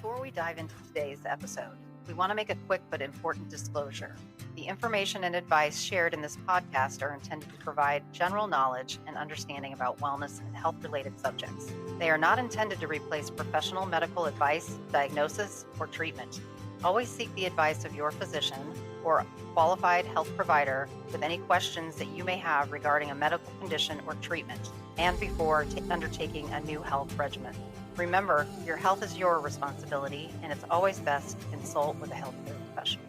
Before we dive into today's episode, we want to make a quick but important disclosure. The information and advice shared in this podcast are intended to provide general knowledge and understanding about wellness and health related subjects. They are not intended to replace professional medical advice, diagnosis, or treatment. Always seek the advice of your physician or qualified health provider with any questions that you may have regarding a medical condition or treatment and before undertaking a new health regimen. Remember, your health is your responsibility, and it's always best to consult with a healthcare professional.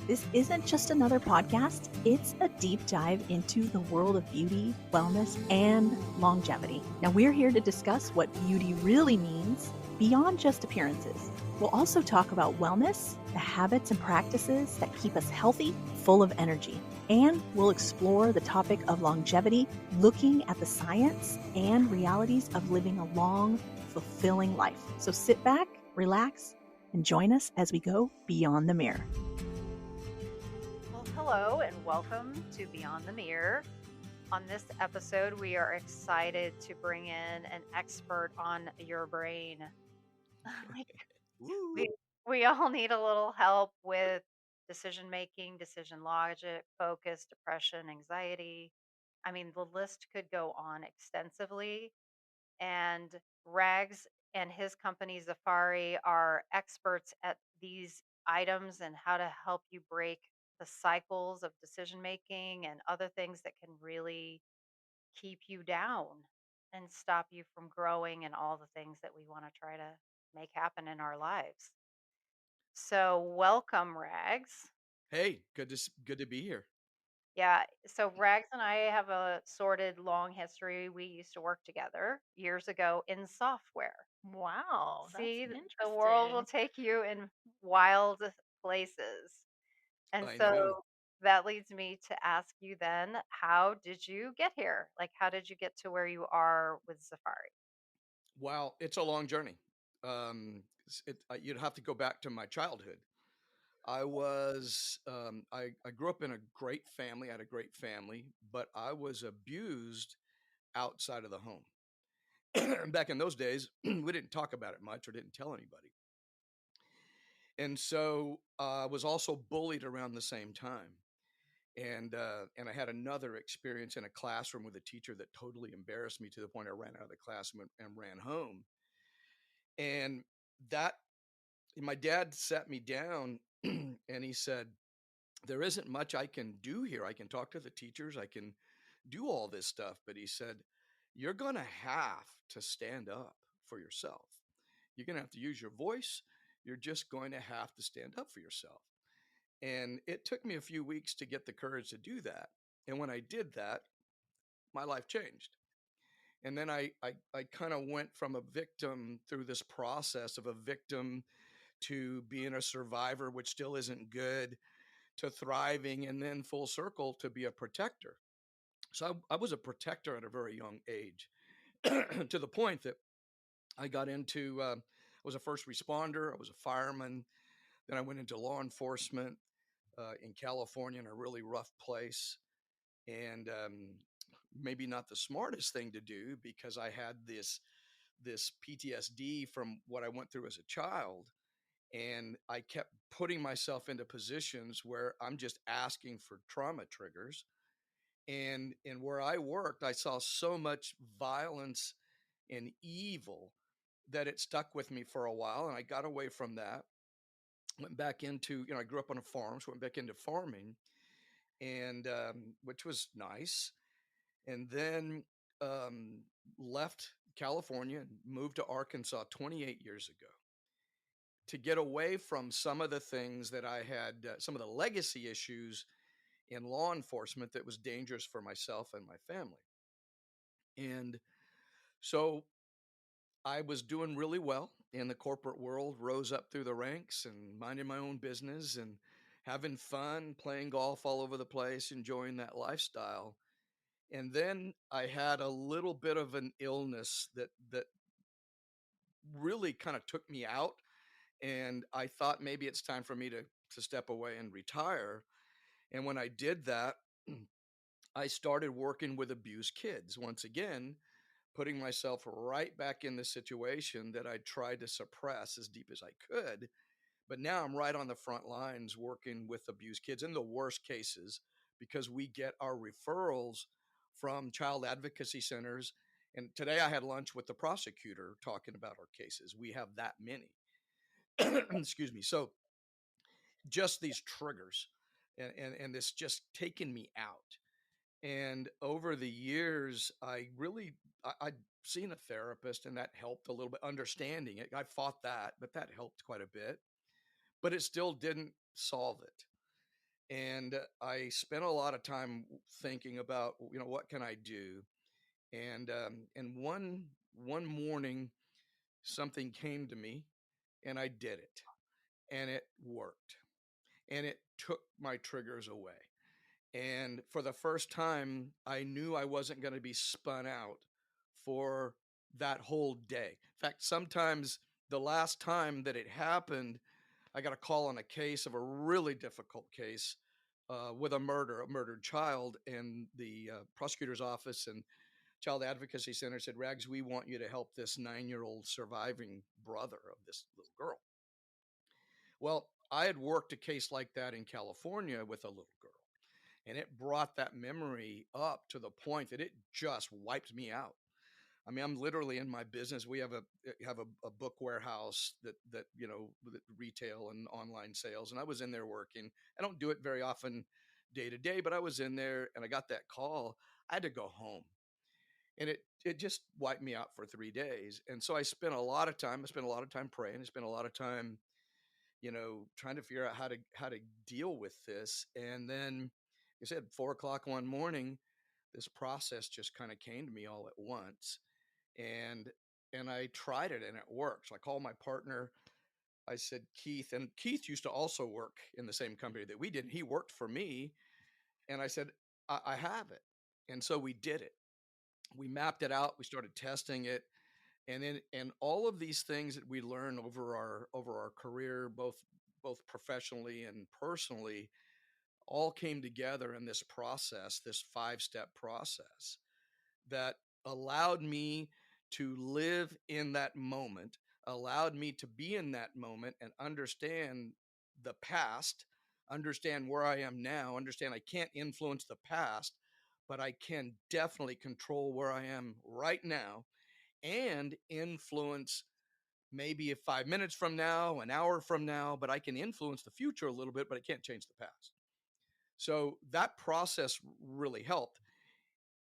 This isn't just another podcast, it's a deep dive into the world of beauty, wellness, and longevity. Now, we're here to discuss what beauty really means beyond just appearances. We'll also talk about wellness, the habits and practices that keep us healthy, full of energy. And we'll explore the topic of longevity, looking at the science and realities of living a long, fulfilling life. So sit back, relax, and join us as we go beyond the mirror. Well, hello and welcome to Beyond the Mirror. On this episode, we are excited to bring in an expert on your brain. we all need a little help with decision making, decision logic, focus, depression, anxiety. I mean, the list could go on extensively. And Rags and his company Zeafari are experts at these items and how to help you break the cycles of decision making and other things that can really keep you down and stop you from growing and all the things that we want to try to make happen in our lives. So, welcome, Rags. Hey, good to be here. Yeah. So Rags and I have a sorted long history. We used to work together years ago in software. Wow, that's See, the world will interesting. take you in wild places. And I know. so that leads me to ask you then, how did you get here? Like, how did you get to where you are with Safari? Wow, it's a long journey. You'd have to go back to my childhood. I grew up in a great family. I had a great family, but I was abused outside of the home. Back in those days, we didn't talk about it much or didn't tell anybody. And so I was also bullied around the same time. And I had another experience in a classroom with a teacher that totally embarrassed me to the point I ran out of the classroom and ran home. And that my dad sat me down and he said, there isn't much I can do here. I can talk to the teachers, I can do all this stuff. But he said, you're going to have to stand up for yourself. You're going to have to use your voice. You're just going to have to stand up for yourself. And it took me a few weeks to get the courage to do that. And when I did that, my life changed. And then I kind of went from a victim through this process of a victim to being a survivor, which still isn't good, to thriving, and then full circle to be a protector. So I was a protector at a very young age, to the point that I got into, I was a first responder, I was a fireman, then I went into law enforcement in California in a really rough place. And maybe not the smartest thing to do because I had this PTSD from what I went through as a child. And I kept putting myself into positions where I'm just asking for trauma triggers. And where I worked, I saw so much violence and evil that it stuck with me for a while. And I got away from that, went back into, I grew up on a farm, so went back into farming, and which was nice. And then um, left California and moved to Arkansas 28 years ago to get away from some of the things that I had, some of the legacy issues in law enforcement that was dangerous for myself and my family. And so I was doing really well in the corporate world, rose up through the ranks and minding my own business and having fun, playing golf all over the place, enjoying that lifestyle. And then I had a little bit of an illness that really kind of took me out, and I thought maybe it's time for me to step away and retire. And when I did that, I started working with abused kids once again, putting myself right back in the situation that I tried to suppress as deep as I could. But now I'm right on the front lines working with abused kids in the worst cases, because we get our referrals from child advocacy centers. And today I had lunch with the prosecutor talking about our cases. We have that many. Excuse me. So just these triggers, and it's just taken me out. And over the years, I'd seen a therapist, and that helped a little bit understanding it. I fought that, but that helped quite a bit, but it still didn't solve it. And I spent a lot of time thinking about, what can I do? And one morning, something came to me, and I did it, and it worked, and it took my triggers away. And for the first time, I knew I wasn't going to be spun out for that whole day. In fact, sometimes the last time that it happened, I got a call on a case of a really difficult case with a murdered child. And the prosecutor's office and child advocacy center said, Rags, we want you to help this 9-year-old surviving brother of this little girl. Well, I had worked a case like that in California with a little girl, and it brought that memory up to the point that it just wiped me out. I mean, I'm literally in my business. We have a book warehouse that retail and online sales, and I was in there working. I don't do it very often day to day, but I was in there, and I got that call. I had to go home, and it just wiped me out for 3 days. And so I spent a lot of time. I spent a lot of time praying. I spent a lot of time, trying to figure out how to deal with this. And then, like I said, 4 o'clock one morning, this process just kind of came to me all at once, and I tried it, and it worked. So I called my partner. I said, Keith, and Keith used to also work in the same company that we did. He worked for me, and I said, I have it. And so we did it. We mapped it out. We started testing it, and all of these things that we learn over our career, both professionally and personally, all came together in this process, this 5-step process that allowed me to live in that moment, allowed me to be in that moment and understand the past, understand where I am now, understand I can't influence the past, but I can definitely control where I am right now and influence maybe if 5 minutes from now, an hour from now, but I can influence the future a little bit, but I can't change the past. So that process really helped.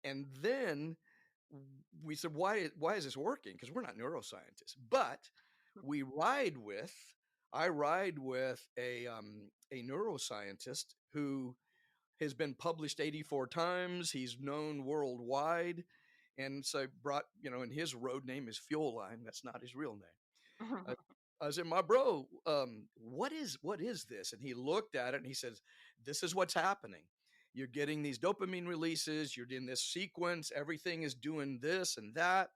And then we said, why is this working? Because we're not neuroscientists, but we I ride with a neuroscientist who has been published 84 times. He's known worldwide. And so I brought, and his road name is Fuel Line. That's not his real name. I said, my bro, what is this? And he looked at it and he says, this is what's happening. You're getting these dopamine releases. You're in this sequence. Everything is doing this and that.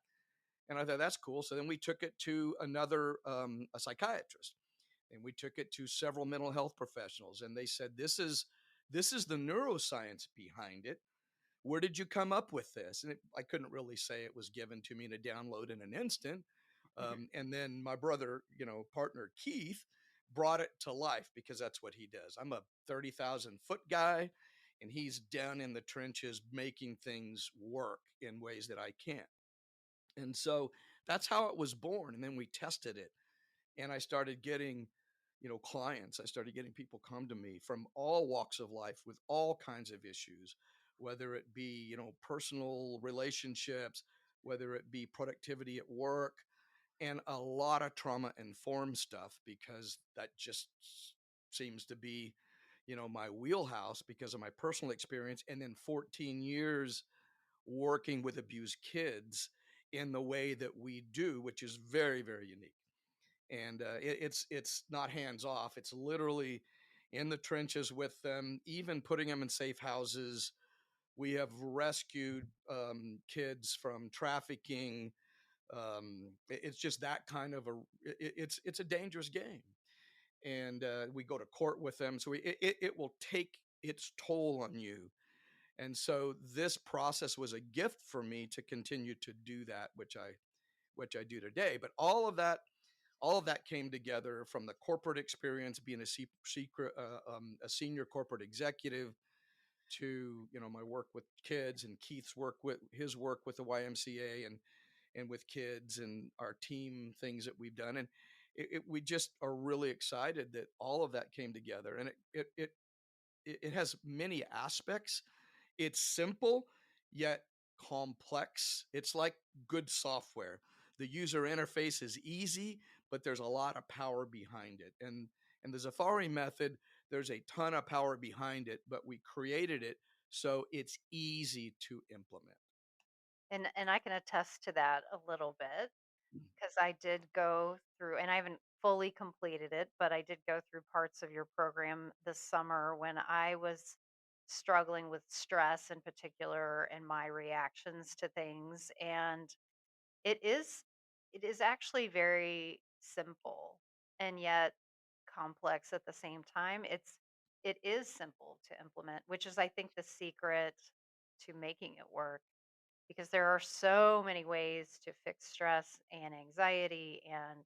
And I thought, that's cool. So then we took it to a psychiatrist, and we took it to several mental health professionals. And they said, this is the neuroscience behind it. Where did you come up with this? And I couldn't really say it was given to me in a download in an instant. And then my brother, partner Keith, brought it to life, because that's what he does. I'm a 30,000-foot guy, and he's down in the trenches making things work in ways that I can't. And so that's how it was born. And then we tested it, and I started getting, clients. I started getting people come to me from all walks of life with all kinds of issues, whether it be, personal relationships, whether it be productivity at work, and a lot of trauma informed stuff, because that just seems to be, my wheelhouse because of my personal experience. And then 14 years working with abused kids in the way that we do, which is very, very unique. And it's not hands off. It's literally in the trenches with them, even putting them in safe houses. We have rescued kids from trafficking. It's just that kind of it's a dangerous game, and we go to court with them. So it will take its toll on you. And so this process was a gift for me to continue to do that, which I do today. But all of that came together from the corporate experience, being a senior corporate executive, to my work with kids, and Keith's work with his work with the YMCA, and with kids, and our team things that we've done. And we just are really excited that all of that came together. And it has many aspects. It's simple yet complex. It's like good software. The user interface is easy, but there's a lot of power behind it. And the Zeafari method, there's a ton of power behind it, but we created it so it's easy to implement. And I can attest to that a little bit because I did go through, and I haven't fully completed it, but I did go through parts of your program this summer when I was struggling with stress in particular and my reactions to things. And it is it is actually very simple and yet complex at the same time. It is simple to implement, which is I think the secret to making it work, because there are so many ways to fix stress and anxiety and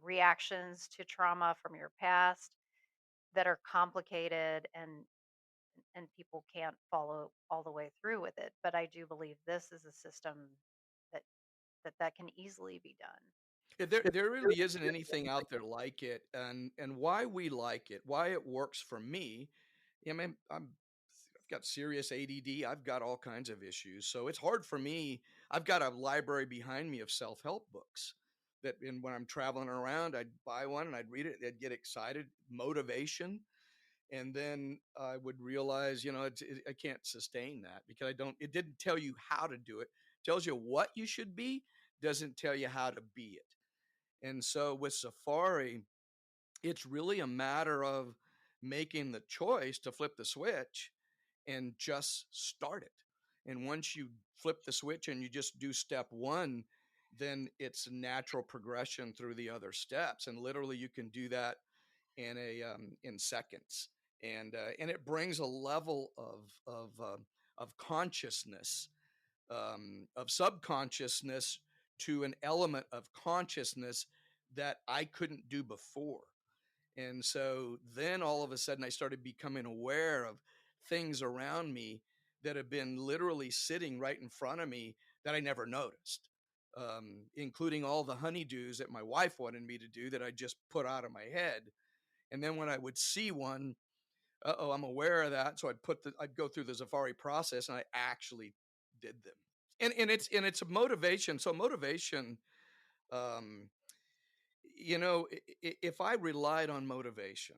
reactions to trauma from your past that are complicated, and people can't follow all the way through with it. But I do believe this is a system that that can easily be done. There really isn't anything out there like it, and why we like it, why it works for me. I mean, I've got serious ADD. I've got all kinds of issues, so it's hard for me. I've got a library behind me of self-help books that, and when I'm traveling around, I'd buy one and I'd read it. I'd get excited, motivation, and then I would realize, I can't sustain that because I don't. It didn't tell you how to do it. It tells you what you should be, doesn't tell you how to be it. And so with Zeafari, it's really a matter of making the choice to flip the switch and just start it. And once you flip the switch and you just do step one, then it's natural progression through the other steps. And literally, you can do that in seconds. And it brings a level of consciousness, of subconsciousness, to an element of consciousness that I couldn't do before. And so then all of a sudden I started becoming aware of things around me that have been literally sitting right in front of me that I never noticed, including all the honeydews that my wife wanted me to do that I just put out of my head. And then when I would see one, I'm aware of that. So I'd go through the Zeafari process and I actually did them. And it's a motivation. So motivation, um, if I relied on motivation,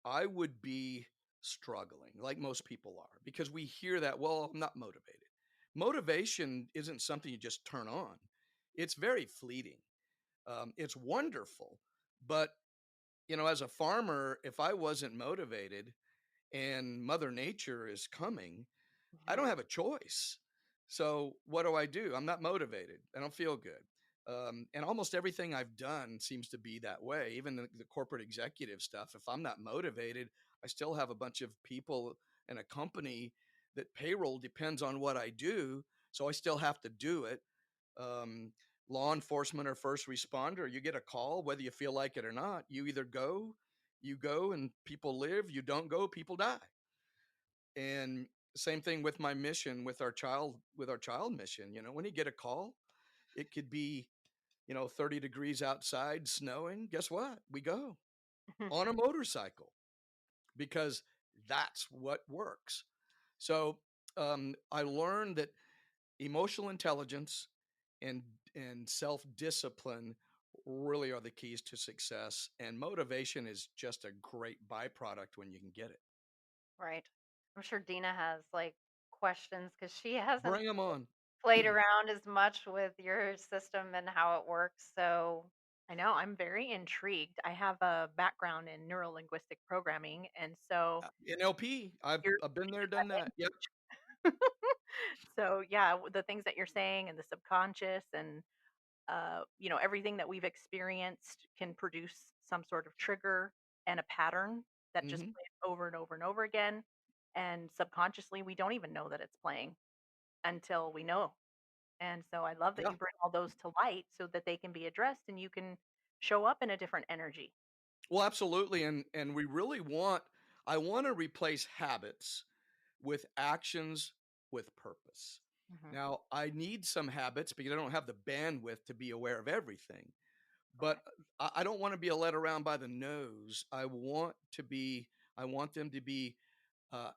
I would be struggling like most people are, because we hear that, well, I'm not motivated. Motivation isn't something you just turn on. It's very fleeting. It's wonderful, but as a farmer, if I wasn't motivated and Mother Nature is coming, I don't have a choice. So what do? I'm not motivated. I don't feel good. And almost everything I've done seems to be that way. Even the corporate executive stuff. If I'm not motivated, I still have a bunch of people in a company that payroll depends on what I do. So I still have to do it. Um, Law enforcement or first responder, you get a call, whether you feel like it or not. You go and people live. You don't go, people die. And same thing with my mission, with our child mission. When you get a call, it could be 30 degrees outside, snowing. Guess what? We go on a motorcycle because that's what works. So I learned that emotional intelligence and self discipline really are the keys to success, and motivation is just a great byproduct when you can get it. Right. I'm sure Dina has like questions because she hasn't Bring them on. played around as much with your system and how it works. So, I know, I'm very intrigued. I have a background in neuro linguistic programming, and so NLP. you're I've been there, done that. Yep. so yeah, the things that you're saying and the subconscious and everything that we've experienced can produce some sort of trigger and a pattern that just Hmm. plays over and over and over again. And subconsciously, we don't even know that it's playing until we know. And so I love that Yeah. you bring all those to light so that they can be addressed and you can show up in a different energy. Well, absolutely. And we really want I want to replace habits with actions with purpose. Hmm. Now, I need some habits because I don't have the bandwidth to be aware of everything. But Right. I don't want to be led around by the nose. I want them to be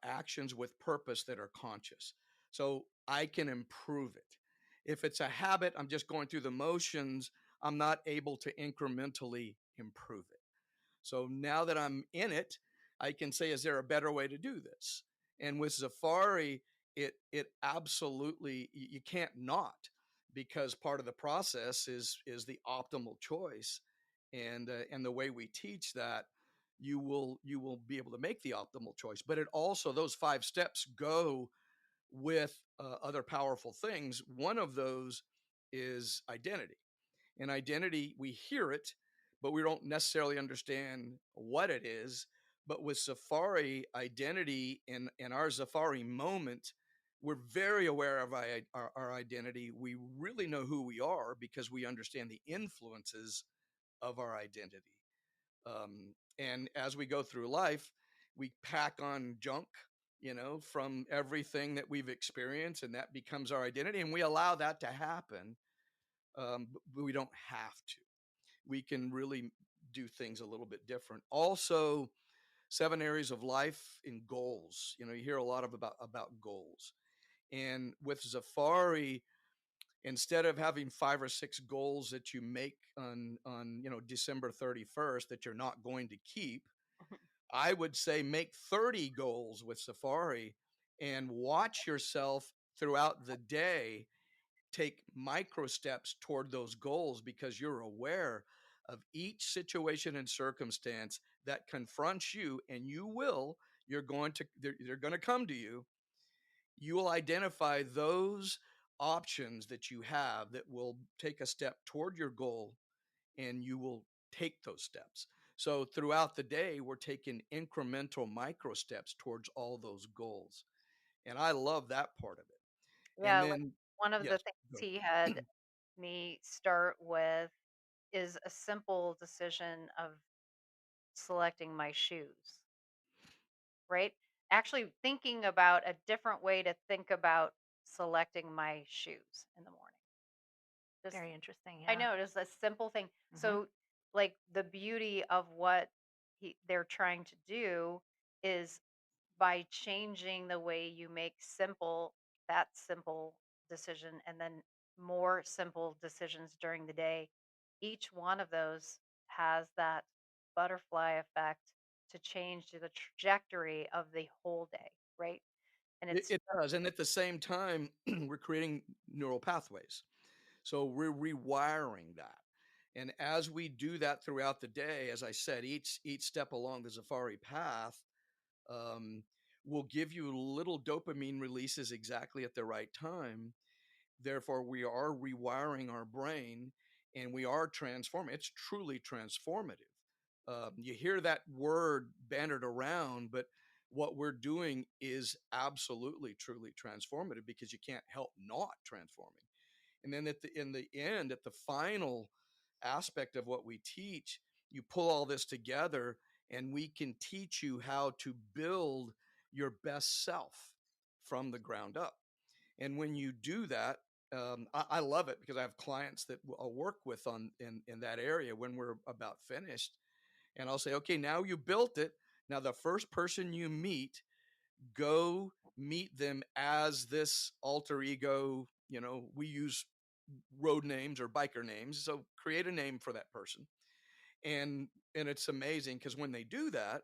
actions with purpose that are conscious. So I can improve it. If it's a habit, I'm just going through the motions, I'm not able to incrementally improve it. So now that I'm in it, I can say, is there a better way to do this? And with Zeafari, it absolutely you can't not, because part of the process is the optimal choice, and the way we teach that, you will be able to make the optimal choice. But it also, those 5 steps go with other powerful things. One of those is identity. And identity, we hear it, but we don't necessarily understand what it is. But with Zeafari, identity in our Zeafari moment, we're very aware of our identity. We really know who we are because we understand the influences of our identity. And as we go through life, we pack on junk, from everything that we've experienced, and that becomes our identity. And we allow that to happen, but we don't have to. We can really do things a little bit different. Also, 7 areas of life in goals. You hear a lot about goals. And with Zeafari, instead of having 5 or 6 goals that you make on December 31st that you're not going to keep, I would say make 30 goals with Zeafari and watch yourself throughout the day take micro steps toward those goals, because you're aware of each situation and circumstance that confronts you, and they're going to come to you. You will identify those options that you have that will take a step toward your goal, and you will take those steps. So throughout the day, we're taking incremental micro steps towards all those goals. And I love that part of it. And Yeah, like then, one of the yes, things go. he had me start with is a simple decision of selecting my shoes, right? Actually, thinking about a different way to think about selecting my shoes in the morning. Just Very interesting. I Yeah. know, just a simple thing. Hmm. So, like the beauty of what they're trying to do is by changing the way you make that simple decision, and then more simple decisions during the day, each one of those has that butterfly effect to change the trajectory of the whole day, right? And It, it's it does. And at the same time, we're creating neural pathways. So we're rewiring that. And as we do that throughout the day, as I said, each step along the Zeafari path um, will give you little dopamine releases exactly at the right time. Therefore, we are rewiring our brain, and we are transforming. It's truly transformative. You hear that word bannered around, but what we're doing is absolutely, truly transformative, because you can't help not transforming. And then in the end, at the final aspect of what we teach, you pull all this together, and we can teach you how to build your best self from the ground up. And when you do that, I love it, because I have clients that I'll work with in that area when we're about finished, and I'll say, okay, now you built it. Now the first person you meet, go meet them as this alter ego. We use road names or biker names, so create a name for that person. And it's amazing, because when they do that,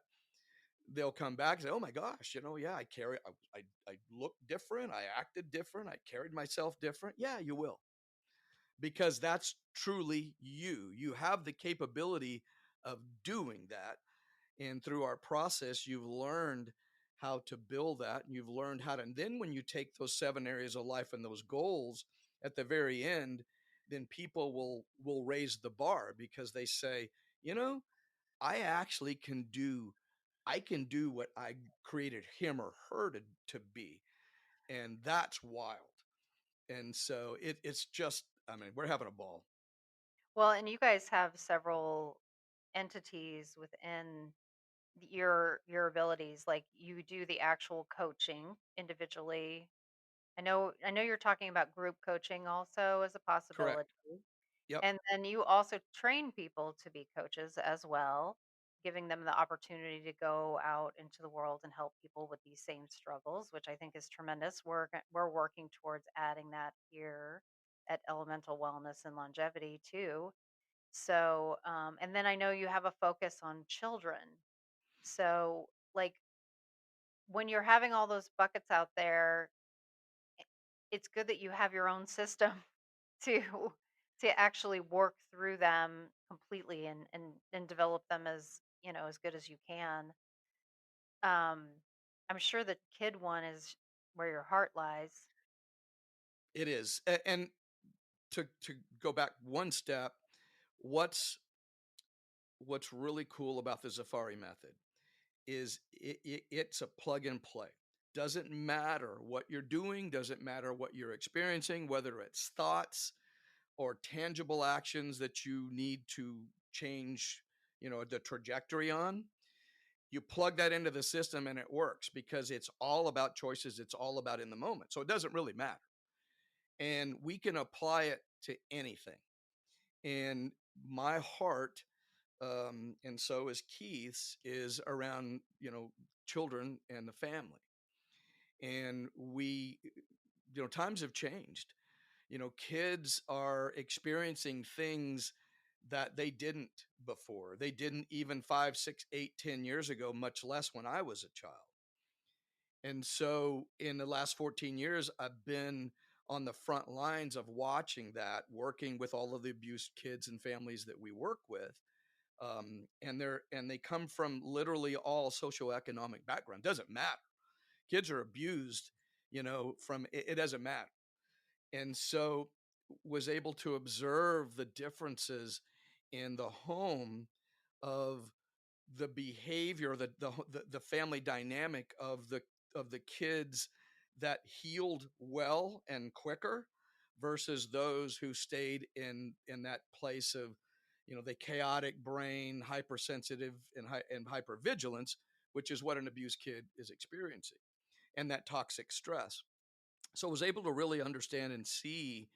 they'll come back and say, oh my gosh, yeah, I looked different, I acted different, I carried myself different. Yeah, you will, because that's truly you have the capability of doing that. And through our process, you've learned how to build that, and you've learned how to, and then when you take those 7 areas of life and those goals at the very end, then people will raise the bar, because they say, you know I actually can do I can do what I created him or her to be. And that's wild. And so it's just, I mean, we're having a ball. Well, and you guys have several entities within your abilities. Like you do the actual coaching individually. I know you're talking about group coaching also as a Correct. possibility. Yep. And then you also train people to be coaches as well, giving them the opportunity to go out into the world and help people with these same struggles, which I think is tremendous. We're working towards adding that here at Elemental Wellness and Longevity too. So, and then I know you have a focus on children. So, like when you're having all those buckets out there, it's good that you have your own system to actually work through them completely and develop them as as good as you can. um I'm sure the kid one is where your heart lies. It is. And to go back one step, what's what's really cool about the Zeafari method is it's a plug and play. Doesn't matter what you're doing, doesn't matter what you're experiencing, whether it's thoughts or tangible actions that you need to change, the trajectory on. You plug that into the system and it works because it's all about choices. It's all about in the moment. So it doesn't really matter. And we can apply it to anything. And my heart, and so is Keith's, is around, children and the family. And times have changed. Kids are experiencing things that they didn't before. They didn't even 5, 6, 8, 10 years ago, much less when I was a child. And so in the last 14 years, I've been on the front lines of watching that, working with all of the abused kids and families that we work with. And they come from literally all socioeconomic background. Doesn't matter. Kids are abused, from it doesn't matter. And so was able to observe the differences in the home of the behavior, the family dynamic of the kids that healed well and quicker versus those who stayed in that place of, the chaotic brain, hypersensitive and hypervigilance, which is what an abused kid is experiencing, and that toxic stress. So I was able to really understand and see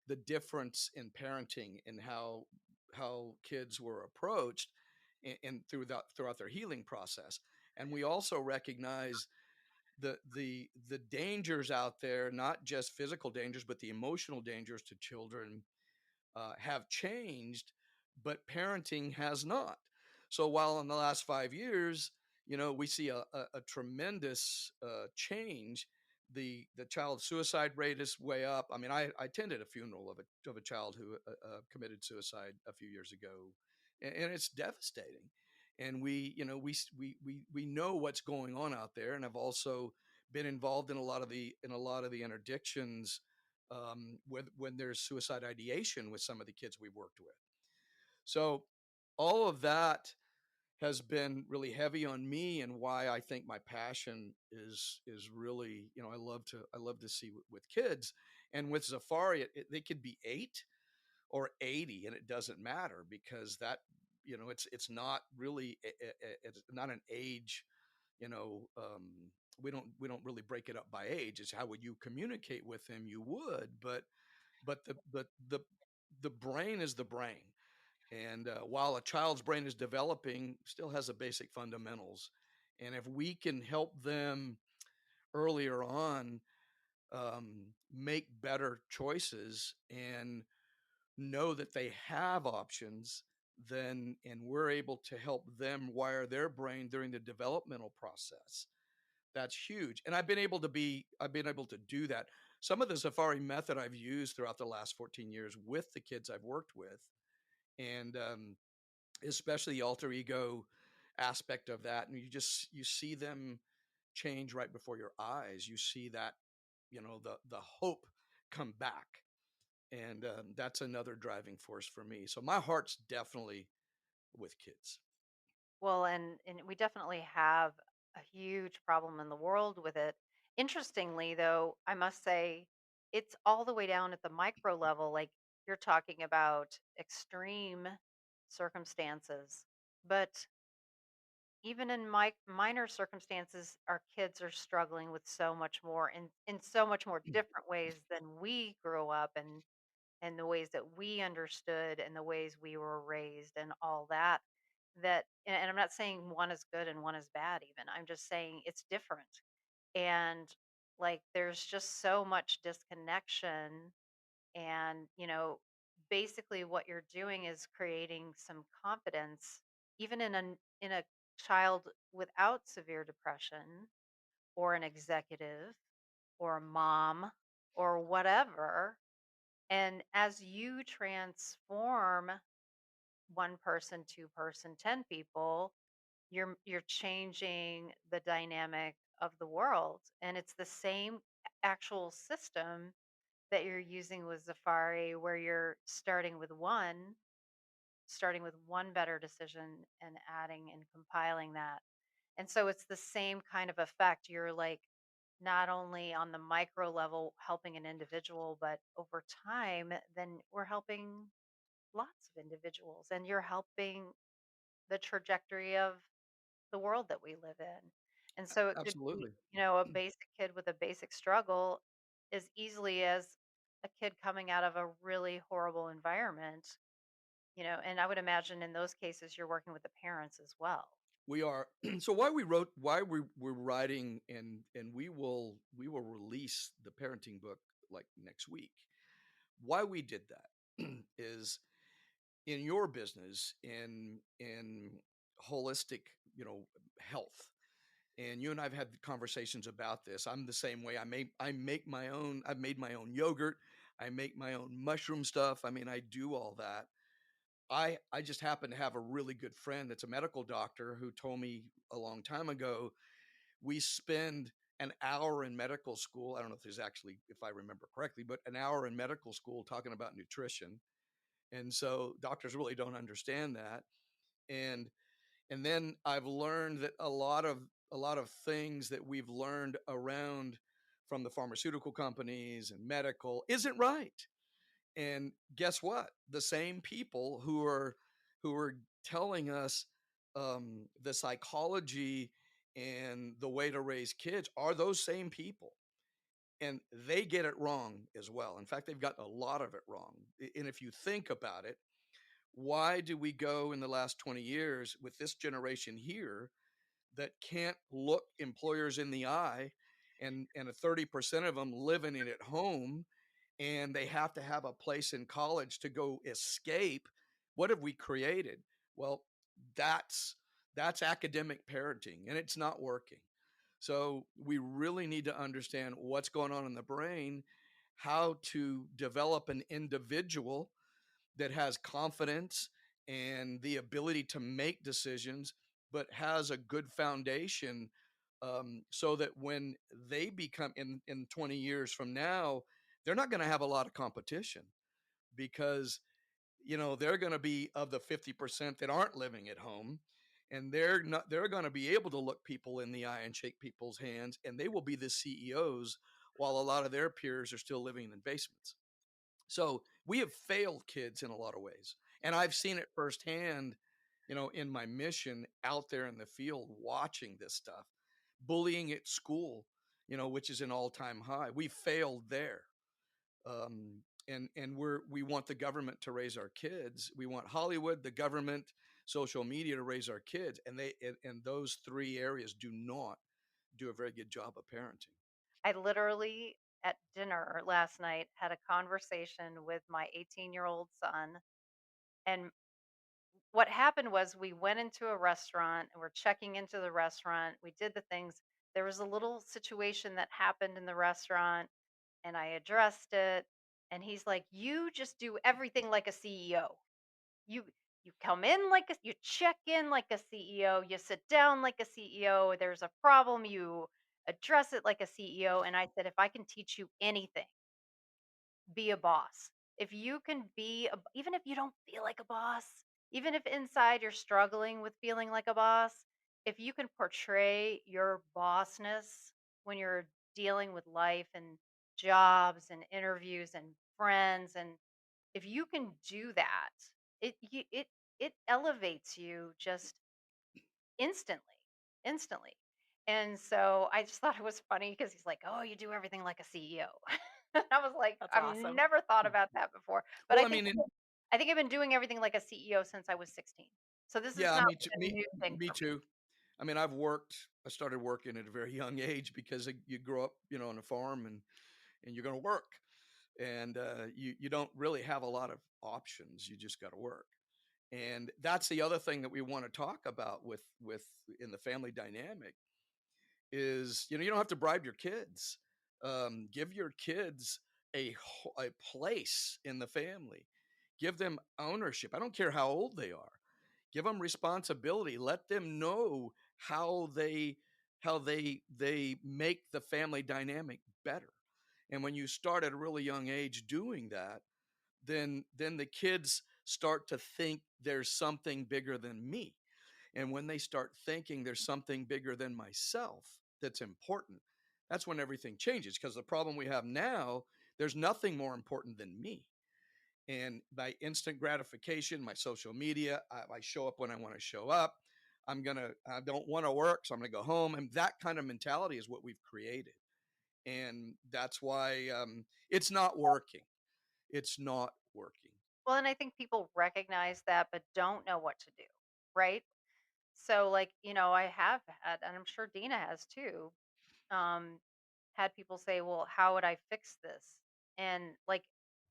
the difference in parenting and how kids were approached and throughout their healing process. And we also recognize the dangers out there, not just physical dangers, but the emotional dangers to children have changed, but parenting has not. So while in the last 5 years, we see a tremendous change, the child suicide rate is way up. I mean, I attended a funeral of a child who committed suicide a few years ago, and it's devastating. And we know what's going on out there, and I've also been involved in a lot of the interdictions when there's suicide ideation with some of the kids we worked with. So all of that has been really heavy on me, and why I think my passion is really, I love to see with kids. And with Zeafari, they could be 8 or 80, and it doesn't matter, because that, it's not really it's not an age, you know we don't really break it up by age. It's how would you communicate with them, you would, but the brain is the brain. And while a child's brain is developing, still has the basic fundamentals. And if we can help them earlier on, make better choices and know that they have options, then and we're able to help them wire their brain during the developmental process. That's huge. And I've been able to do that. Some of the Zeafari method I've used throughout the last 14 years with the kids I've worked with, and especially the alter ego aspect of that. And you see them change right before your eyes. You see that, the hope come back. And that's another driving force for me. So my heart's definitely with kids. Well, and we definitely have a huge problem in the world with it. Interestingly, though, I must say it's all the way down at the micro level. Like you're talking about extreme circumstances, but even in minor circumstances, our kids are struggling with so much more in so much more different ways than we grew up and the ways that we understood and the ways we were raised and all that and I'm not saying one is good and one is bad even. I'm just saying it's different. And like there's just so much disconnection and basically what you're doing is creating some confidence even in a child without severe depression or an executive or a mom or whatever. And as you transform one person, two person, 10 people, you're changing the dynamic of the world. And it's the same actual system that you're using with Zafari where you're starting with one better decision and adding and compiling that. And so it's the same kind of effect. You're like not only on the micro level helping an individual, but over time, then we're helping lots of individuals and you're helping the trajectory of the world that we live in. And so it could be, Absolutely. a basic kid with a basic struggle as easily as a kid coming out of a really horrible environment, and I would imagine in those cases you're working with the parents as well. We are. So why we're writing, and we will release the parenting book like next week. Why we did that is in your business, in holistic, health. And you and I've had conversations about this. I'm the same way. I make my own. I've made my own yogurt. I make my own mushroom stuff. I mean, I do all that. I just happen to have a really good friend that's a medical doctor who told me a long time ago, we spend an hour in medical school. I don't know if there's actually, if I remember correctly, but an hour in medical school talking about nutrition. And so doctors really don't understand that. And and then I've learned that a lot of things that we've learned around from the pharmaceutical companies and medical isn't right. And guess what? The same people who are telling us the psychology and the way to raise kids are those same people, and they get it wrong as well. In fact, they've gotten a lot of it wrong. And if you think about it, why do we go in the last 20 years with this generation here that can't look employers in the eye, and a 30% of them living in at home, and they have to have a place in college to go escape? What have we created? Well, that's that's academic parenting, and it's not working. So we really need to understand what's going on in the brain, how to develop an individual that has confidence and the ability to make decisions, but has a good foundation, so that when they become in 20 years from now, they're not going to have a lot of competition, because they're going to be of the 50% that aren't living at home, and they're going to be able to look people in the eye and shake people's hands, and they will be the CEOs, while a lot of their peers are still living in basements. So we have failed kids in a lot of ways. And I've seen it firsthand, in my mission out there in the field watching this stuff. Bullying at school, which is an all-time high. We failed there. And we want the government to raise our kids. We want Hollywood, the government, social media to raise our kids. And those three areas do not do a very good job of parenting. I literally at dinner last night had a conversation with my 18-year-old son. And what happened was we went into a restaurant and we're checking into the restaurant. We did the things. There was a little situation that happened in the restaurant and I addressed it. And he's like, "You just do everything like a CEO. You you come in like you check in like a CEO, you sit down like a CEO. There's a problem, you address it like a CEO." And I said, "If I can teach you anything, be a boss. If you can be even if you don't feel like a boss, Even if inside you're struggling with feeling like a boss, if you can portray your bossness when you're dealing with life and jobs and interviews and friends, and if you can do that, it elevates you just instantly, instantly. And so I just thought it was funny because he's like, "Oh, you do everything like a CEO." I was like, That's "I've awesome. never thought about that before." But Well, I mean, I think I've been doing everything like a CEO since I was 16. So this is yeah, not me too. like a new thing Me for me. too. I mean, I started working at a very young age because you grow up, on a farm and you're going to work, and you don't really have a lot of options. You just got to work. And that's the other thing that we want to talk about with in the family dynamic is, you don't have to bribe your kids. Give your kids a place in the family. Give them ownership. I don't care how old they are. Give them responsibility. Let them know how they make the family dynamic better. And when you start at a really young age doing that, then the kids start to think there's something bigger than me. And when they start thinking there's something bigger than myself that's important, that's when everything changes. Because the problem we have now, there's nothing more important than me. And by instant gratification, my social media, I show up when I want to show up. I don't want to work, so I'm gonna go home. And that kind of mentality is what we've created. And that's why it's not working. It's not working. Well, and I think people recognize that but don't know what to do, right? So like, I have had, and I'm sure Dina has too, um, had people say, "Well, how would I fix this?" And like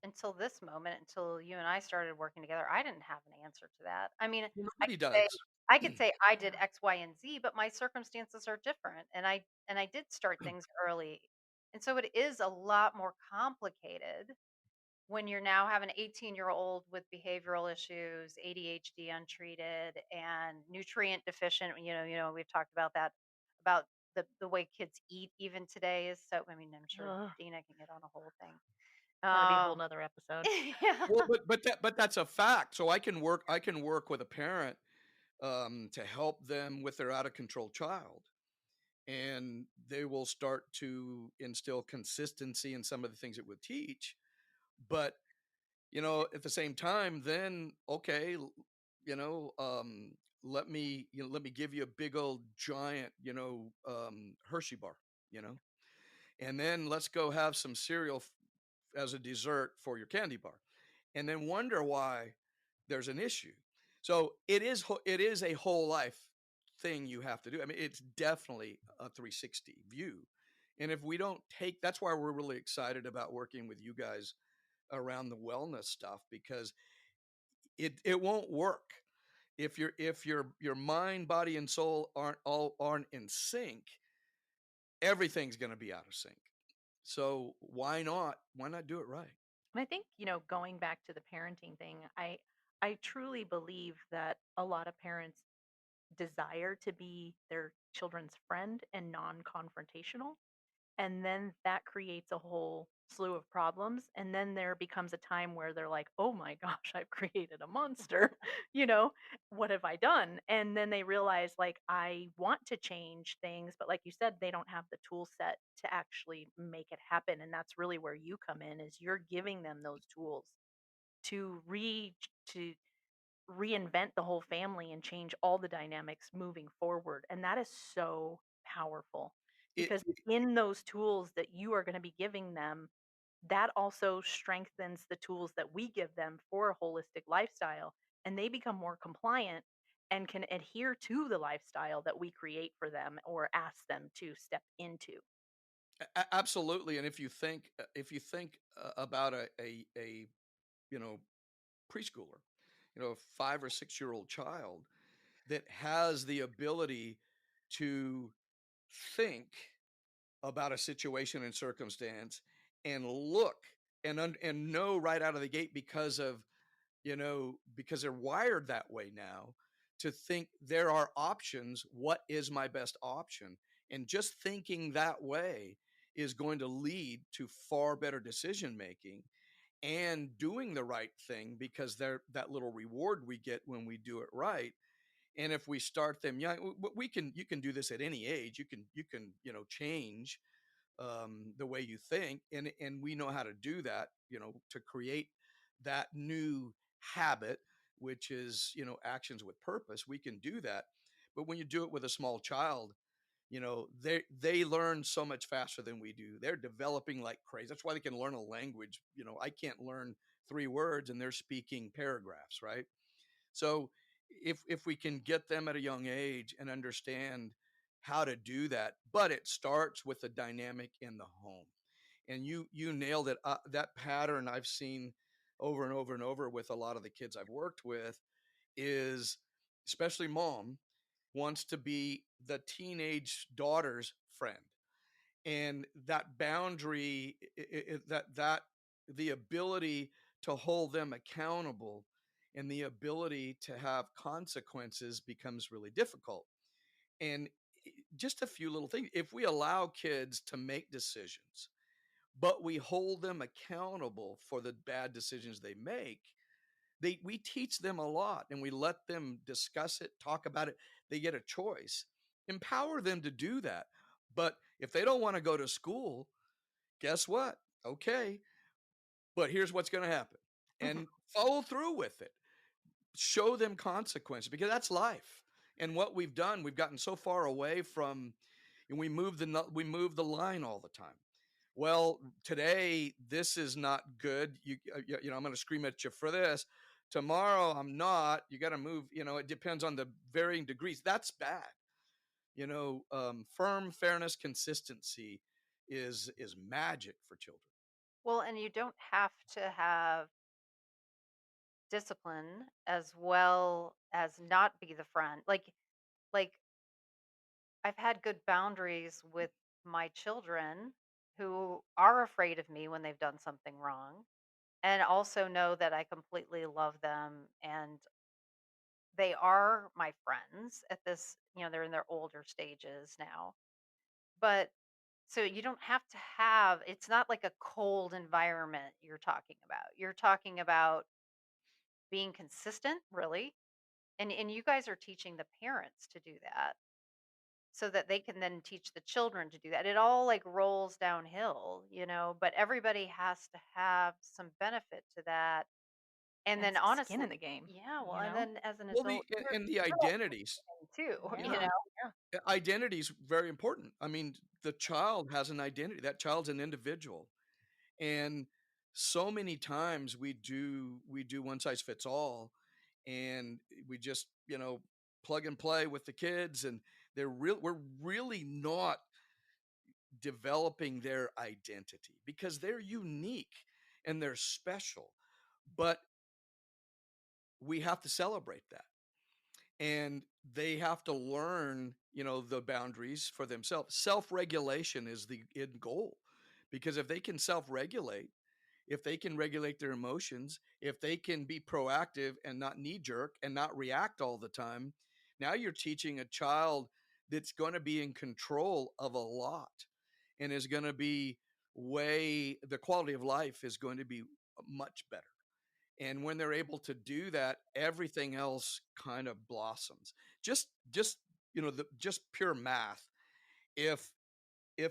until this moment, until you and I started working together, I didn't have an answer to that. I mean, Well, I nobody could say does. I could say I did Yeah. X, Y, and Z, but my circumstances are different, and I did start things early. And so it is a lot more complicated when you're now have an 18-year-old with behavioral issues, ADHD untreated, and nutrient deficient. We've talked about that, about the way kids eat even today is so. I mean, I'm sure Ugh, Dina can get on a whole thing. that'll be a whole nother episode. Yeah. Well, but that's a fact. So I can work with a parent to help them with their out of control child, and they will start to instill consistency in some of the things it would teach. But at the same time, then okay, you know, um, let me give you a big old giant, Hershey bar, you know, and then let's go have some cereal as a dessert for your candy bar, and then wonder why there's an issue. So it is a whole life thing you have to do. I mean, it's definitely a 360 view. And if we don't take, that's why we're really excited about working with you guys around the wellness stuff, because it won't work if your mind, body, and soul aren't in sync. Everything's going to be out of sync. So why not do it right? And I think, going back to the parenting thing, I truly believe that a lot of parents desire to be their children's friend and non-confrontational. And then that creates a whole slew of problems. And then there becomes a time where they're like, oh my gosh, I've created a monster. you know, what have I done? And then they realize, like, I want to change things, but like you said, they don't have the tool set to actually make it happen. And that's really where you come in, is you're giving them those tools to to reinvent the whole family and change all the dynamics moving forward. And that is so powerful, It, because in those tools that you are going to be giving them, that also strengthens the tools that we give them for a holistic lifestyle. And they become more compliant and can adhere to the lifestyle that we create for them or ask them to step into. absolutely. And if you think about a you know preschooler, a 5 or 6 year old child that has the ability to think about a situation and circumstance and look and know right out of the gate, because they're wired that way now, to think there are options. What is my best option? And just thinking that way is going to lead to far better decision making. and doing the right thing, because they're that little reward we get when we do it right. And if we start them young, we can you can do this at any age. You can change the way you think, and we know how to do that. To create that new habit, which is actions with purpose. We can do that, but when you do it with a small child, they learn so much faster than we do. They're developing like crazy. That's why they can learn a language. I can't learn 3 words and they're speaking paragraphs, right? So if we can get them at a young age and understand how to do that, but it starts with the dynamic in the home. And you nailed it. That pattern I've seen over and over and over with a lot of the kids I've worked with is, especially mom wants to be the teenage daughter's friend, and that boundary, that the ability to hold them accountable and the ability to have consequences becomes really difficult. And just a few little things, if we allow kids to make decisions but we hold them accountable for the bad decisions they make, we teach them a lot, and we let them discuss it, talk about it. They get a choice. Empower them to do that. But if they don't want to go to school, guess what? Okay, but here's what's going to happen. And follow through with it. Show them consequences, because that's life. And what we've done, we've gotten so far away from, and we move the line all the time. Well, today this is not good. I'm going to scream at you for this. Tomorrow I'm not. You got to move. It depends on the varying degrees. That's bad. Firm fairness, consistency is magic for children. Well, and you don't have to have discipline as well as not be the friend. Like I've had good boundaries with my children who are afraid of me when they've done something wrong, and also know that I completely love them, and they are my friends at this, they're in their older stages now. But so you don't have to have, it's not like a cold environment you're talking about. You're talking about being consistent, really. And you guys are teaching the parents to do that so that they can then teach the children to do that. It all like rolls downhill, but everybody has to have some benefit to that. And And then some skin honestly, in the game, yeah, well, you and know? then as an Well, adult, and the you're also identities. too, You Yeah. know, Yeah. identity is very important. I mean, the child has an identity. That child's an individual. And so many times we do one size fits all, and we just, plug and play with the kids, and we're really not developing their identity, because they're unique and they're special. But we have to celebrate that, and they have to learn, the boundaries for themselves. Self-regulation is the end goal, because if they can self-regulate, if they can regulate their emotions, if they can be proactive and not knee jerk and not react all the time, now you're teaching a child that's going to be in control of a lot, and is going to be the quality of life is going to be much better. And when they're able to do that, everything else kind of blossoms. Just just pure math. If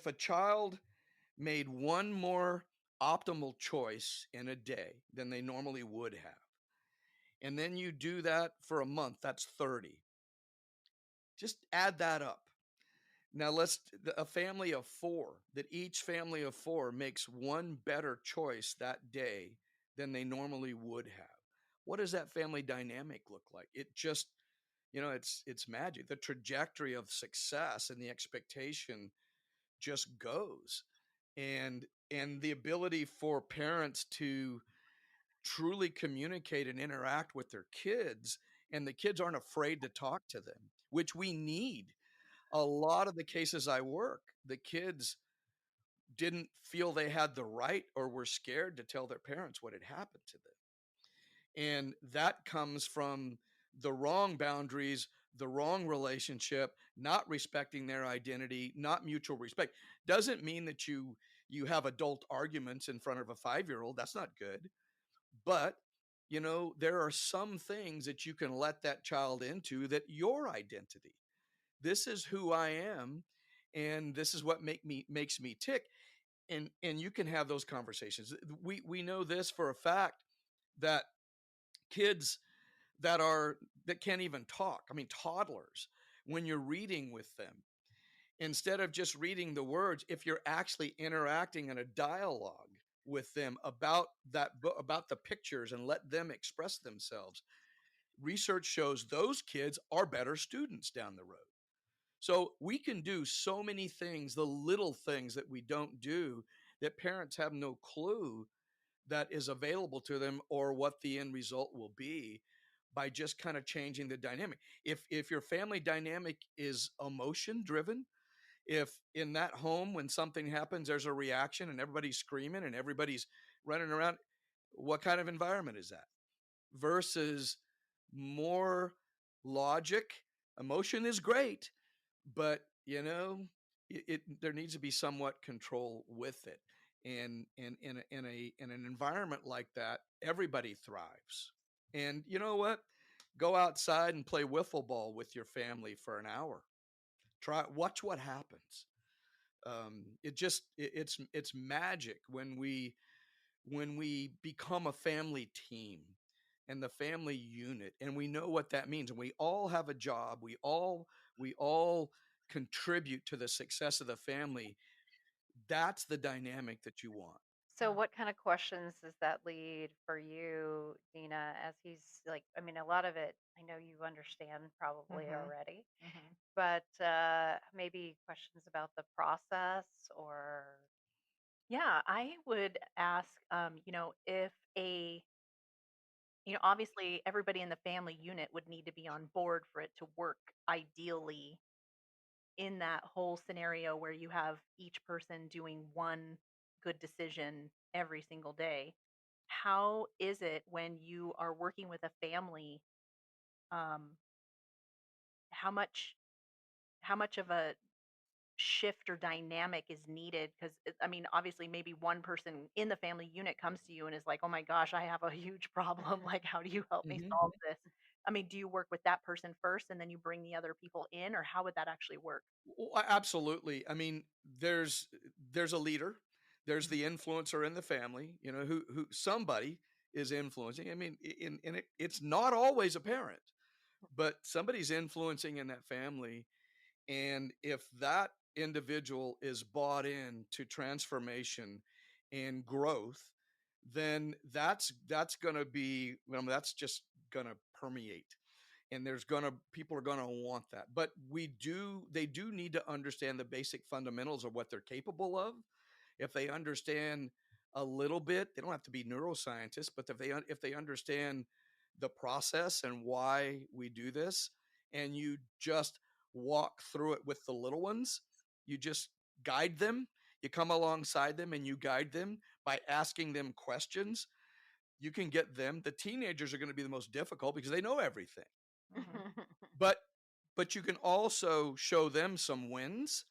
a child made one more optimal choice in a day than they normally would have, and then you do that for a month, that's 30. Just add that up. Now a family of four, that each family of four makes one better choice that day than they normally would have. What does that family dynamic look like? It just, it's magic. The trajectory of success and the expectation just goes. And the ability for parents to truly communicate and interact with their kids, and the kids aren't afraid to talk to them, which we need. A lot of the cases I work, the kids didn't feel they had the right, or were scared to tell their parents what had happened to them. And that comes from the wrong boundaries, the wrong relationship, not respecting their identity, not mutual respect. Doesn't mean that you have adult arguments in front of a 5-year-old. That's not good. But, there are some things that you can let that child into that your identity. This is who I am, and this is what makes me tick. And you can have those conversations. We know this for a fact that kids that can't even talk, I mean toddlers, when you're reading with them, instead of just reading the words, if you're actually interacting in a dialogue with them about that book, about the pictures, and let them express themselves, research shows those kids are better students down the road. So we can do so many things, the little things that we don't do, that parents have no clue that is available to them, or what the end result will be, by just kind of changing the dynamic. If your family dynamic is emotion driven, if in that home when something happens there's a reaction and everybody's screaming and everybody's running around, what kind of environment is that? Versus more logic. Emotion is great, but there needs to be somewhat control with it. And in an environment like that, everybody thrives. And you know what? Go outside and play wiffle ball with your family for an hour. Watch what happens. It's magic when we become a family team and the family unit, and we know what that means, and we all have a job. We all contribute to the success of the family. That's the dynamic that you want. So, what kind of questions does that lead for you, Dina, as he's like, I mean, a lot of it I know you understand probably Mm-hmm. already, Mm-hmm. but maybe questions about the process or, Yeah, I would ask, if obviously everybody in the family unit would need to be on board for it to work ideally in that whole scenario where you have each person doing one good decision every single day. How is it when you are working with a family? Um, how much how much of a shift or dynamic is needed? Because I mean, obviously, maybe one person in the family unit comes to you and is like, "Oh my gosh, I have a huge problem. Like, how do you help me Mhm. solve this?" I mean, do you work with that person first and then you bring the other people in, or how would that actually work? Absolutely. I mean, there's a leader, there's the influencer in the family, who somebody is influencing. I mean, it's not always apparent, but somebody's influencing in that family. And if that individual is bought in to transformation and growth, then that's going to be, that's just going to permeate. And people are going to want that. But they do need to understand the basic fundamentals of what they're capable of. If they understand a little bit, they don't have to be neuroscientists, but if they understand the process and why we do this, and you just walk through it with the little ones, you just guide them, you come alongside them and you guide them by asking them questions. You can get them. The teenagers are going to be the most difficult because they know everything. Mhm. But you can also show them some wins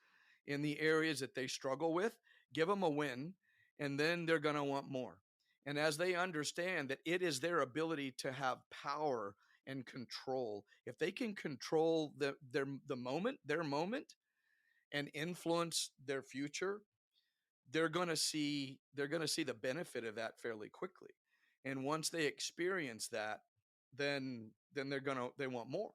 in the areas that they struggle with. Give them a win, and then they're going to want more. And as they understand that it is their ability to have power and control, if they can control their moment, and influence their future, they're going to see the benefit of that fairly quickly. And once they experience that, then they want more.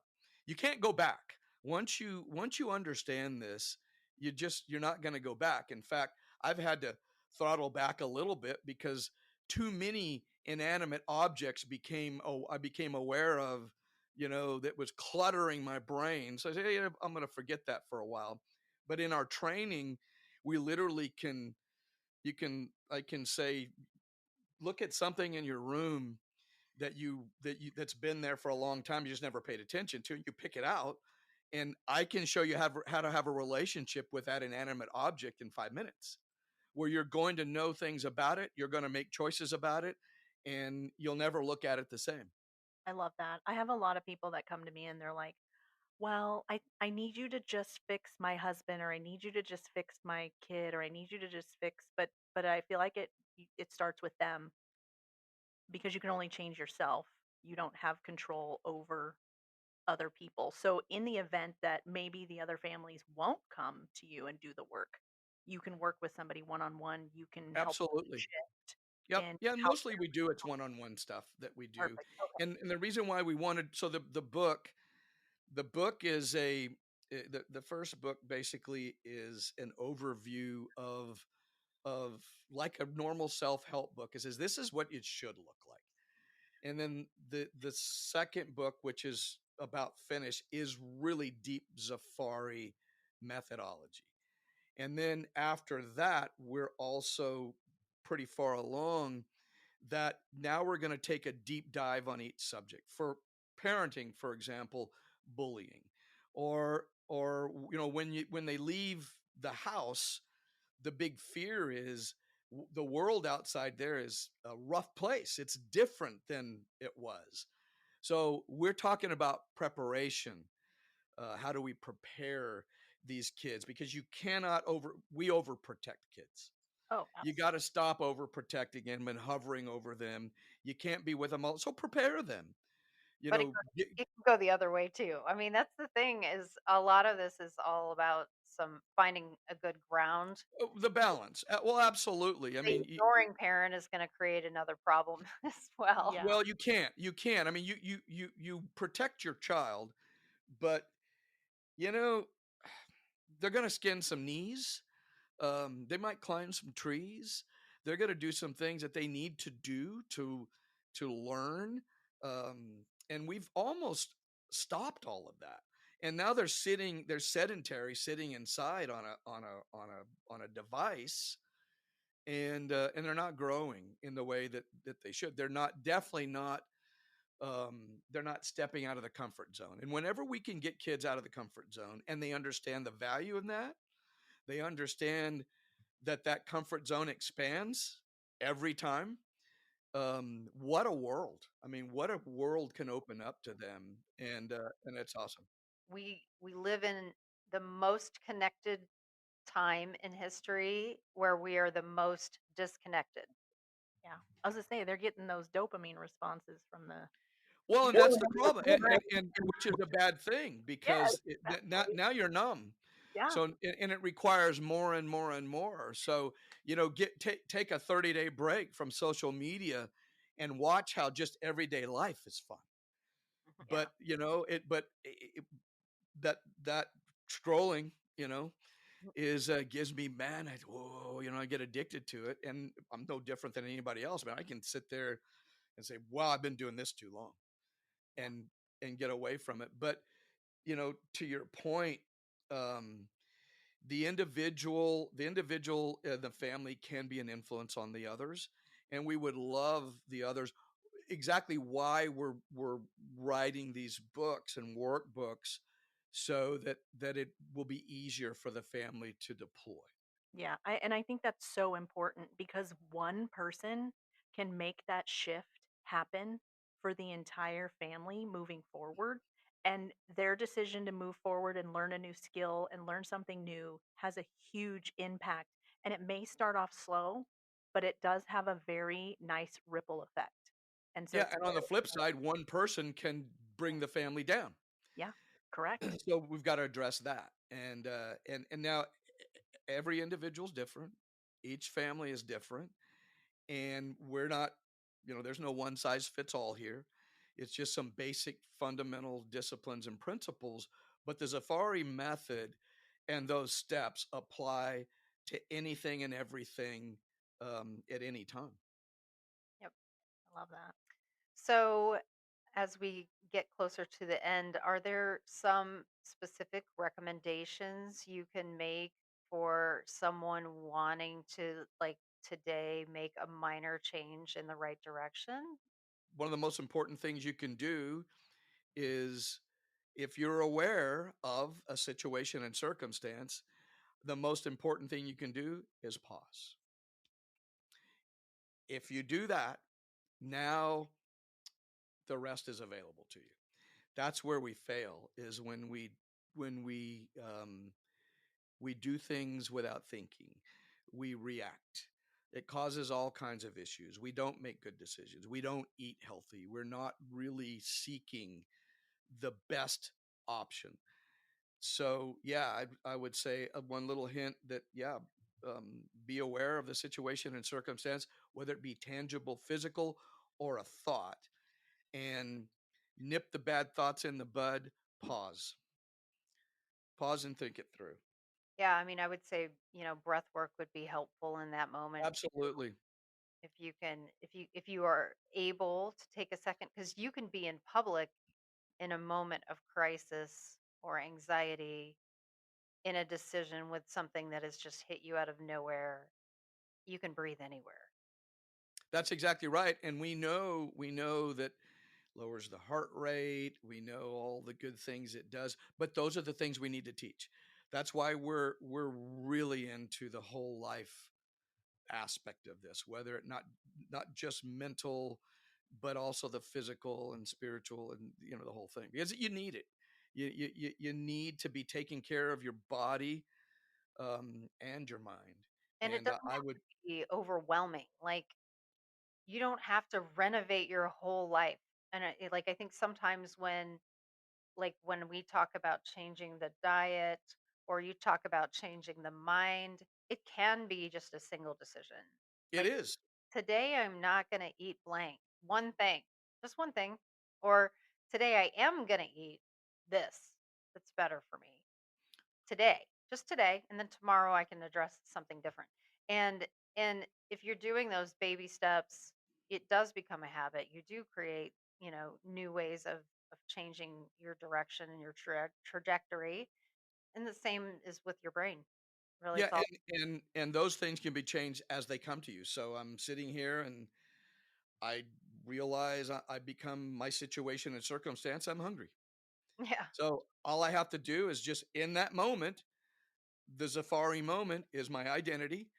You can't go back. Once you understand this, you're not going to go back. In fact, I've had to throttle back a little bit because too many inanimate objects I became aware of, that was cluttering my brain. So I said, hey, I'm going to forget that for a while. But in our training, we literally can you can I can say, look at something in your room that's been there for a long time, you just never paid attention to, you pick it out, and I can show you how to have a relationship with that inanimate object in 5 minutes, where you're going to know things about it, you're going to make choices about it, and you'll never look at it the same. I love that. I have a lot of people that come to me and they're like, "Well, I need you to just fix my husband, or I need you to just fix my kid, or I need you to just fix," but I feel like it starts with them. because you can only change yourself. You don't have control over other people. So in the event that maybe the other families won't come to you and do the work, you can work with somebody one on one. You can help Absolutely. shift Yep. and Yeah, how mostly we do it's one-on-one stuff that we do. perfect. Okay. And the reason why we wanted so the book is the first book basically is an overview of like a normal self-help book. It says this is what it should look like. And then the second book, which is about finish, is really deep Zeafari methodology. And then after that, we're also pretty far along that now we're going to take a deep dive on each subject. For parenting, for example, bullying, or when they leave the house, the big fear is the world outside there is a rough place. It's different than it was. So we're talking about preparation. How do we prepare these kids? Because you cannot we overprotect kids. Oh, You got to absolutely. stop overprotecting them and hovering over them. You can't be with them all. So prepare them. You But know, it can go the other way too. I mean, that's the thing is a lot of this is all about some finding a good ground. the balance. Well, absolutely. I The mean, ignoring parent is going to create another problem as well. Yeah. well, you can't. You can. I mean, you protect your child, but you know they're going to skin some knees. They might climb some trees. They're going to do some things that they need to do to learn. And we've almost stopped all of that. And now they're sedentary, sitting inside on a device, and they're not growing in the way that they should. They're not definitely not. They're not stepping out of the comfort zone. And whenever we can get kids out of the comfort zone and they understand the value of that, they understand that comfort zone expands every time. What a world! I mean, what a world can open up to them, and it's awesome. We live in the most connected time in history where we are the most disconnected. Yeah. I was gonna say they're getting those dopamine responses from the Well, and media that's the and the problem, screen. and which is a bad thing Yes, because exactly. now you're numb. Yeah. So and it requires more and more and more. So take a 30-day break from social media and watch how just everyday life is fun. Yeah. But that scrolling, is gives me man. Whoa, I get addicted to it, and I'm no different than anybody else. Man, I can sit there and say, "Wow, I've been doing this too long," Yeah. and get away from it. But to your point, um, the family can be an influence on the others, and we would love the others. Exactly why we're writing these books and workbooks so that it will be easier for the family to deploy. Yeah, I think that's so important because one person can make that shift happen for the entire family moving forward. And their decision to move forward and learn a new skill and learn something new has a huge impact. And it may start off slow, but it does have a very nice ripple effect. And so Yeah, it's and on the very flip important. side, one person can bring the family down. Yeah, correct. So we've got to address that. And now every individual is different. Each family is different, and we're not, there's no one size fits all here. It's just some basic fundamental disciplines and principles. But the Zafari method and those steps apply to anything and everything at any time. Yep, I love that. So, as we get closer to the end, are there some specific recommendations you can make for someone wanting to, like today, make a minor change in the right direction? One of the most important things you can do is if you're aware of a situation and circumstance, the most important thing you can do is pause. If you do that, now the rest is available to you. That's where we fail is when we do things without thinking. We react. It causes all kinds of issues. We don't make good decisions. We don't eat healthy. We're not really seeking the best option. So, yeah, I would say one little hint that, yeah, be aware of the situation and circumstance, whether it be tangible, physical, or a thought, and nip the bad thoughts in the bud. Pause, pause, and think it through. Yeah, I mean, I would say, breath work would be helpful in that moment too. Absolutely. If you can, if you are able to take a second, because you can be in public in a moment of crisis or anxiety, in a decision with something that has just hit you out of nowhere, you can breathe anywhere. That's exactly right. And we know that lowers the heart rate. We know all the good things it does, but those are the things we need to teach. That's why we're really into the whole life aspect of this, whether it not just mental, but also the physical and spiritual, and the whole thing, because you need it. You need to be taking care of your body, and your mind. And it And doesn't I have would. to be overwhelming. Like, you don't have to renovate your whole life. And like, I think sometimes when we talk about changing the diet, or you talk about changing the mind, it can be just a single decision. It Like, is. today I'm not going to eat blank, one thing, just one thing. Or today I am going to eat this that's better for me today, just today, and then tomorrow I can address something different. And and if you're doing those baby steps, it does become a habit. You do create, new ways of changing your direction and your trajectory. And the same is with your brain. Really, Yeah, it's all. and those things can be changed as they come to you. So I'm sitting here and I realize I become my situation and circumstance. I'm hungry. Yeah, So all I have to do is just in that moment, the Zeafari moment is my identity,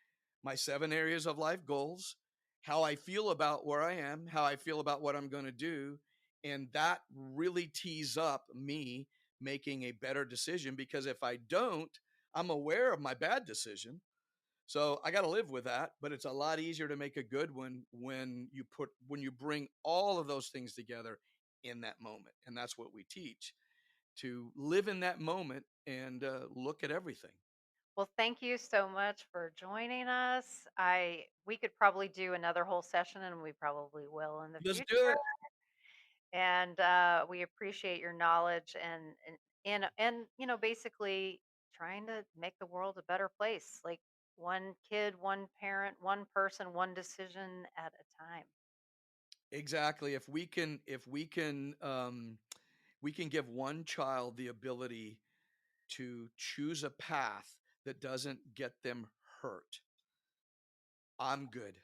my 7 areas of life goals, how I feel about where I am, how I feel about what I'm going to do. And that really tees up me making a better decision, because if I don't, I'm aware of my bad decision. So I got to live with that, but it's a lot easier to make a good one when you bring all of those things together in that moment. And that's what we teach, to live in that moment and look at everything. well, thank you so much for joining us. We could probably do another whole session, and we probably will in the Let's future. do it. And we appreciate your knowledge, and basically trying to make the world a better place, like one kid, one parent, one person, one decision at a time. Exactly. If we can give one child the ability to choose a path that doesn't get them hurt, I'm good.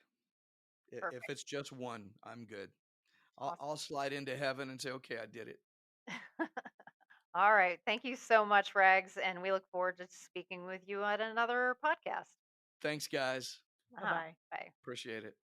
If Perfect. it's just one, I'm good. I'll, Awesome. I'll slide into heaven and say, okay, I did it. All right, thank you so much, Rags, and we look forward to speaking with you at another podcast. Thanks, guys. Bye bye. Bye. Appreciate it.